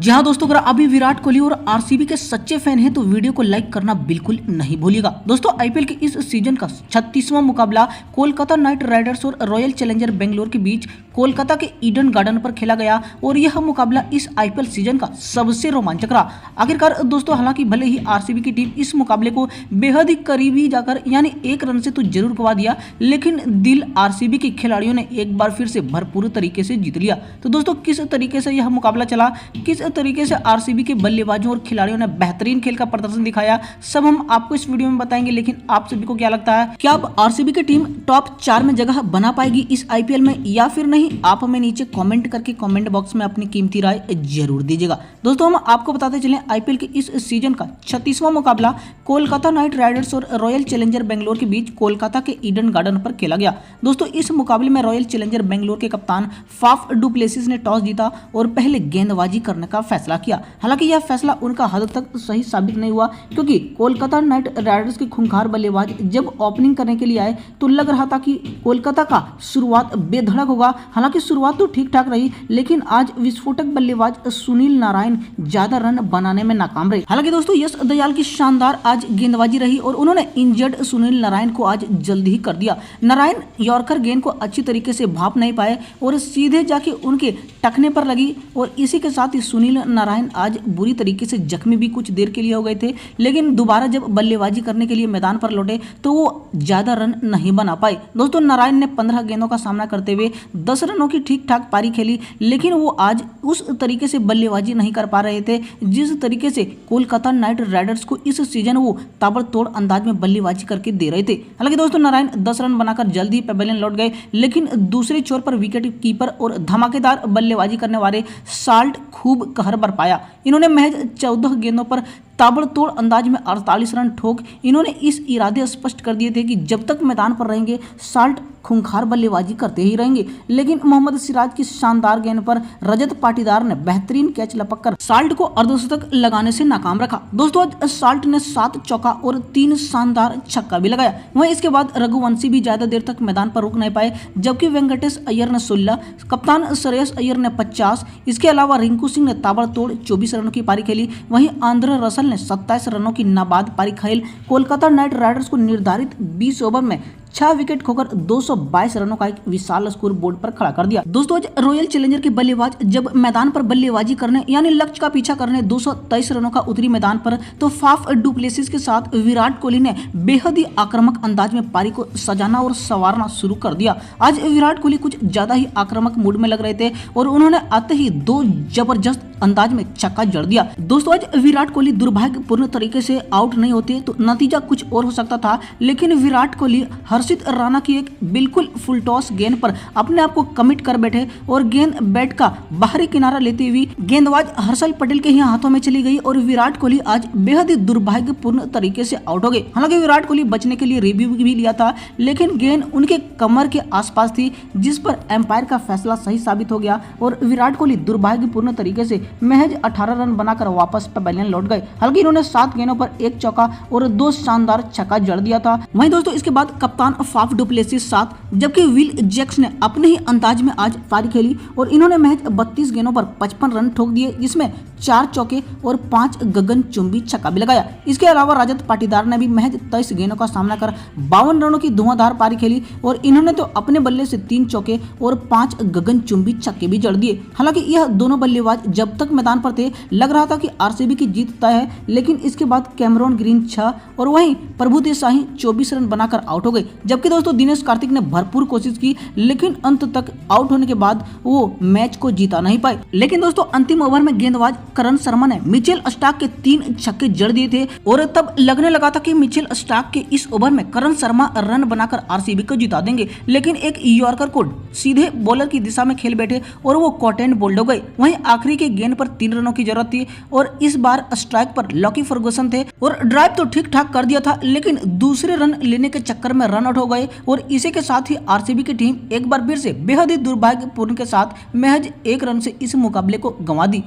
जी हाँ दोस्तों, अगर अभी विराट कोहली और आरसीबी के सच्चे फैन हैं तो वीडियो को लाइक करना बिल्कुल नहीं भूलिएगा। दोस्तों आईपीएल के इस सीजन का 36वां मुकाबला कोलकाता नाइट राइडर्स और रॉयल चैलेंजर बेंगलोर के बीच कोलकाता के ईडन गार्डन पर खेला गया और यह मुकाबला इस आईपीएल सीजन का सबसे रोमांचक रहा। आखिरकार दोस्तों, हालांकि भले ही आरसीबी की टीम इस मुकाबले को बेहद ही करीबी जाकर यानी 1 रन से तो जरूर गवा दिया, लेकिन दिल आरसीबी के खिलाड़ियों ने एक बार फिर से भरपूर तरीके से जीत लिया। तो दोस्तों, किस तरीके से यह मुकाबला चला, किस तरीके से आरसीबी के बल्लेबाजों और खिलाड़ियों ने बेहतरीन खेल का प्रदर्शन दिखाया, सब हम आपको इस वीडियो में बताएंगे। लेकिन आप सभी को क्या लगता है, क्या अब आरसीबी की टीम टॉप 4 में जगह बना पाएगी इस आईपीएल में या फिर नहीं? आप हमें नीचे कमेंट करके कमेंट बॉक्स में अपनी कीमती राय जरूर दीजिएगा। दोस्तों, हम आपको बताते चलें आईपीएल के इस सीजन का 36वां मुकाबला कोलकाता नाइट राइडर्स और रॉयल चैलेंजर बेंगलोर के बीच कोलकाता के ईडन गार्डन पर खेला गया। दोस्तों, इस मुकाबले में रॉयल चैलेंजर बेंगलोर के कप्तान फाफ डु प्लेसिस ने टॉस जीता और पहले गेंदबाजी करने का फैसला किया। हालांकि यह फैसला उनका हद तक सही साबित नहीं हुआ, क्योंकि कोलकाता नाइट राइडर्स के खूंखार बल्लेबाज जब ओपनिंग करने के लिए आए तो लग रहा था कि कोलकाता का शुरुआत बेधड़क होगा। हालांकि शुरुआत तो ठीक ठाक रही, लेकिन आज विस्फोटक बल्लेबाज सुनील नारायण ज्यादा रन बनाने में नाकाम रहे। हालांकि दोस्तों, यश दयाल की शानदार आज गेंदबाजी रही और उन्होंने इंजर्ड सुनील नारायण को आज जल्दी ही कर दिया। नारायण यॉर्कर गेंद को अच्छी तरीके से भाप नहीं पाए और सीधे जाके उनके टखने पर लगी और इसी के साथ ही सुनील नारायण आज बुरी तरीके से जख्मी भी कुछ देर के लिए हो गए थे। लेकिन दोबारा जब बल्लेबाजी करने के लिए मैदान पर लौटे तो वो ज्यादा रन नहीं बना पाए। दोस्तों, नारायण ने 15 गेंदों का सामना करते हुए 10 रनों की ठीक ठाक पारी खेली, लेकिन वो आज उस तरीके से बल्लेबाजी नहीं कर पा रहे थे जिस तरीके से कोलकाता नाइट राइडर्स को इस सीजन वो ताबड़तोड़ अंदाज में बल्लेबाजी करके दे रहे थे। हालांकि दोस्तों, नारायण 10 रन बनाकर जल्दी पेवेलियन लौट गए, लेकिन दूसरे छोर पर विकेट कीपर और धमाकेदार बल्लेबाजी करने वाले साल्ट खूब कहर बरपाया। इन्होंने महज 14 गेंदों पर ताबड़तोड़ अंदाज में 48 रन ठोक इन्होंने इस इरादे स्पष्ट कर दिए थे कि जब तक मैदान पर रहेंगे साल्ट खूंखार बल्लेबाजी करते ही रहेंगे। लेकिन मोहम्मद सिराज की शानदार गेंद पर रजत पाटीदार ने बेहतरीन कैच लपककर साल्ट को अर्धशतक लगाने से नाकाम रखा। दोस्तों, आज साल्ट ने 7 चौका और 3 शानदार छक्का भी लगाया। वहीं इसके बाद रघुवंशी भी ज्यादा देर तक मैदान पर रुक नहीं पाए, जबकि वेंकटेश अय्यर ने 16, कप्तान श्रेयस अय्यर ने 50, इसके अलावा रिंकू सिंह ने ताबड़तोड़ 24 रनों की पारी खेली। वहीं आंद्रे रसल ने 27 रनों की नाबाद पारी खेल कोलकाता नाइट राइडर्स को निर्धारित 20 ओवर में 6 विकेट खोकर 222 रनों का एक विशाल स्कोर बोर्ड पर खड़ा कर दिया। दोस्तों, आज रॉयल चैलेंजर के बल्लेबाज जब मैदान पर बल्लेबाजी करने यानी लक्ष्य का पीछा करने 223 रनों का उतरी मैदान पर, तो फाफ डु प्लेसिस के साथ विराट कोहली ने बेहद ही आक्रामक अंदाज में पारी को सजाना और संवारना शुरू कर दिया। आज विराट कोहली कुछ ज्यादा ही आक्रामक मूड में लग रहे थे और उन्होंने आते ही 2 जबरदस्त अंदाज में छक्का जड़ दिया। दोस्तों, आज विराट कोहली दुर्भाग्यपूर्ण तरीके से आउट नहीं होते तो नतीजा कुछ और हो सकता था, लेकिन विराट कोहली हर्षित राणा की एक बिल्कुल फुल टॉस गेंद पर अपने आप को कमिट कर बैठे और गेंद बैट का बाहरी किनारा लेते हुए गेंदबाज हर्षल पटेल के ही हाथों में चली गई और विराट कोहली आज बेहद ही दुर्भाग्यपूर्ण तरीके से आउट हो गए। हालांकि विराट कोहली बचने के लिए रिव्यू भी लिया था, लेकिन गेंद उनके कमर के आसपास थी, जिस पर एम्पायर का फैसला सही साबित हो गया और विराट कोहली दुर्भाग्यपूर्ण तरीके से महज 18 रन बनाकर वापस पवेलियन लौट गए। हालांकि इन्होंने 7 गेंदों पर 1 चौका और 2 शानदार छक्का जड़ दिया था। वहीं दोस्तों, इसके बाद कप्तान फाफ डु प्लेसिस 7, जबकि विल जैक्स ने अपने ही अंदाज में आज पारी खेली और इन्होंने महज 32 गेंदों पर 55 रन ठोक दिए, जिसमें 4 चौके और 5 गगनचुंबी छक्का भी लगाया। इसके अलावा रजत पाटीदार ने भी महज 23 गेंदों का सामना कर 52 रनों की धुआंधार पारी खेली और इन्होंने तो अपने बल्ले से 3 चौके और 5 गगनचुंबी छक्के भी जड़ दिए। हालांकि यह दोनों बल्लेबाज जब तक मैदान पर थे लग रहा था कि आरसीबी की जीत तय है, लेकिन इसके बाद कैमरॉन ग्रीन 6 और वहीं प्रभु देसाई 24 रन बनाकर आउट हो गए। जबकि दोस्तों, दिनेश कार्तिक ने भरपूर कोशिश की, लेकिन अंत तक आउट होने के बाद वो मैच को जीता नहीं पाए। लेकिन दोस्तों, अंतिम ओवर में गेंदबाज करण शर्मा ने मिचेल स्टार्क के 3 छक्के जड़ दिए थे और तब लगने लगा था कि मिचेल स्टार्क के इस ओवर में करण शर्मा रन बनाकर आरसीबी को जिता देंगे, लेकिन एक यॉर्कर को सीधे बॉलर की दिशा में खेल बैठे और वो कॉट एंड बोल्ड हो गए। वहीं आखिरी के गेंद पर 3 रनों की जरूरत थी और इस बार स्ट्राइक पर लॉकी फर्गुसन थे और ड्राइव तो ठीक ठाक कर दिया था, लेकिन दूसरे रन लेने के चक्कर में रन आउट हो गए और इसी के साथ ही आरसीबी की टीम एक बार फिर से बेहद ही दुर्भाग्यपूर्ण के साथ महज 1 रन से इस मुकाबले को गंवा दी।